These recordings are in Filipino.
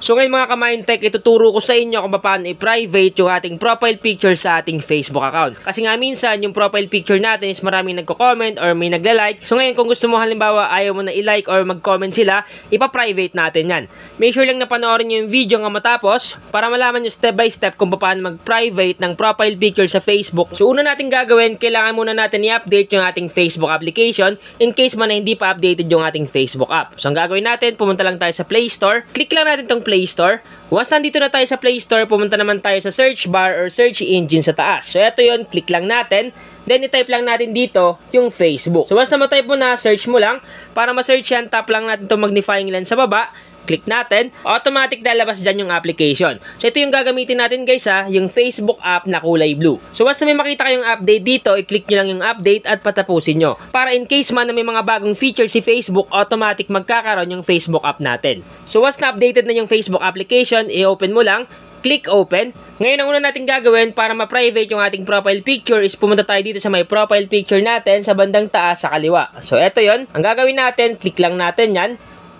So ngayon mga ka-Mindtech, ituturo ko sa inyo kung paano i-private yung ating profile picture sa ating Facebook account. Kasi nga minsan yung profile picture natin is maraming nagko-comment or may nagla-like. So ngayon kung gusto mo halimbawa ayaw mo na i-like or mag-comment sila, ipa-private natin yan. Make sure lang na panoorin nyo yung video nga matapos para malaman nyo step by step kung paano mag-private ng profile picture sa Facebook. So una natin gagawin, kailangan muna natin i-update yung ating Facebook application in case man na hindi pa updated yung ating Facebook app. So ang gagawin natin, pumunta lang tayo sa Play Store. Click lang natin tong Play Store. Once nandito na tayo sa Play Store, pumunta naman tayo sa search bar or search engine sa taas. So ito yun, click lang natin. Then i-type lang natin dito yung Facebook. So once na ma-type mo na, search mo lang. Para ma-search yan, tap lang natin itong magnifying lens sa baba. Click natin, automatic lalabas dyan yung application. So ito yung gagamitin natin guys yung Facebook app na kulay blue. So once na may makita kayong update dito, i-click nyo lang yung update at patapusin nyo. Para in case man na may mga bagong feature si Facebook, automatic magkakaroon yung Facebook app natin. So once na updated na yung Facebook application, i-open mo lang, click open. Ngayon ang una natin gagawin para ma-private yung ating profile picture is pumunta tayo dito sa may profile picture natin sa bandang taas sa kaliwa. So eto yon. Ang gagawin natin, click lang natin yan.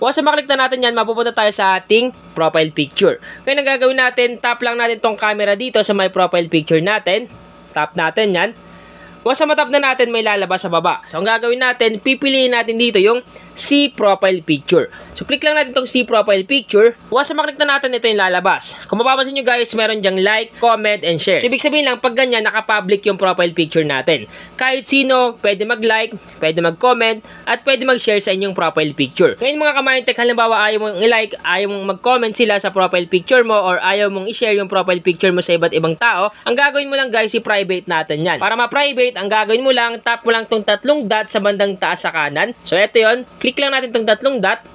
Once na maklik na natin yan, mapupunta tayo sa ating profile picture. Kaya ang gagawin natin, tap lang natin tong camera dito sa may profile picture natin. Tap natin yan. Once na matap na natin, may lalabas sa baba. So ang gagawin natin, pipiliin natin dito yung See Profile Picture. So click lang natin tong See Profile Picture. Once na maklik na natin, ito yung lalabas. Kung mapapansin nyo guys, meron dyang like, comment, and share. So ibig sabihin lang, pag ganyan, nakapublic yung profile picture natin. Kahit sino, pwede mag-like, pwede mag-comment, at pwede mag-share sa inyong profile picture. Ngayon mga ka-Mindtech, halimbawa ayaw mong i-like, ayaw mong mag-comment sila sa profile picture mo, or ayaw mong i-share yung profile picture mo sa iba't ibang tao, ang gagawin mo lang guys, i-private natin yan. Para ma-private, ang gagawin mo lang, tap mo lang tong tatlong dot sa bandang taas sa kanan. So ito yon, click lang natin tong tatlong dot.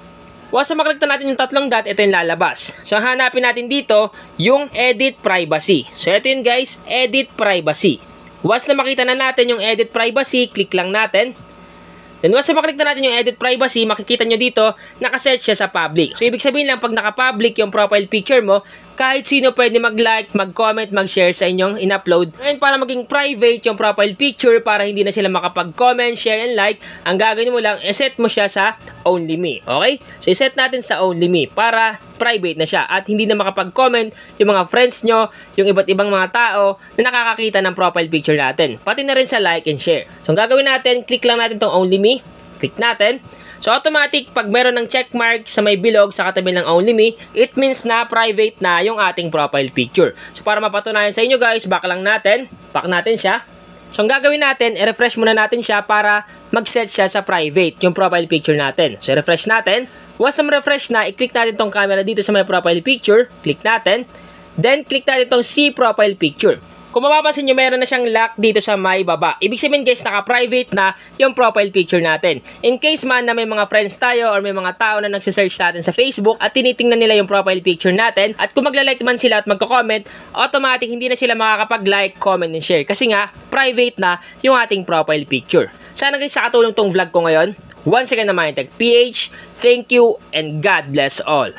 Once na maklik na natin yung tatlong dot, ito yung lalabas. So hanapin natin dito yung Edit Privacy. So ito yun guys, Edit Privacy. Once na makita na natin yung Edit Privacy, click lang natin. Then once na maklik na natin yung Edit Privacy, makikita nyo dito, nakaset siya sa public. So ibig sabihin lang, pag naka-public yung profile picture mo, kahit sino pwede mag-like, mag-comment, mag-share sa inyong in-upload. Ngayon para maging private yung profile picture, para hindi na sila makapag-comment, share, and like, ang gagawin mo lang, iset mo siya sa Only Me. Okay? So iset natin sa Only Me para private na siya at hindi na makapag-comment yung mga friends nyo, yung iba't ibang mga tao na nakakakita ng profile picture natin. Pati na rin sa like and share. So ang gagawin natin, click lang natin tong Only Me. Click natin. So automatic, pag meron ng checkmark sa may bilog sa katabi ng Only Me, it means na private na yung ating profile picture. So para mapatunayan sa inyo guys, back lang natin. Back natin siya. So ang gagawin natin, i-refresh muna natin siya para mag-set siya sa private, yung profile picture natin. So refresh natin. Once na ma-refresh na, i-click natin tong camera dito sa may profile picture. Click natin. Then click natin tong See Profile Picture. Kung mapapansin nyo, meron na siyang lock dito sa may baba. Ibig sabihin guys, naka-private na yung profile picture natin. In case man na may mga friends tayo or may mga tao na nagsisearch natin sa Facebook at tinitingnan nila yung profile picture natin, at kung magla-like man sila at magko-comment, automatic hindi na sila makakapag-like, comment, and share. Kasi nga, private na yung ating profile picture. Sana guys, nakatulong tong vlog ko ngayon. Once again na Mindtech PH, thank you and God bless all.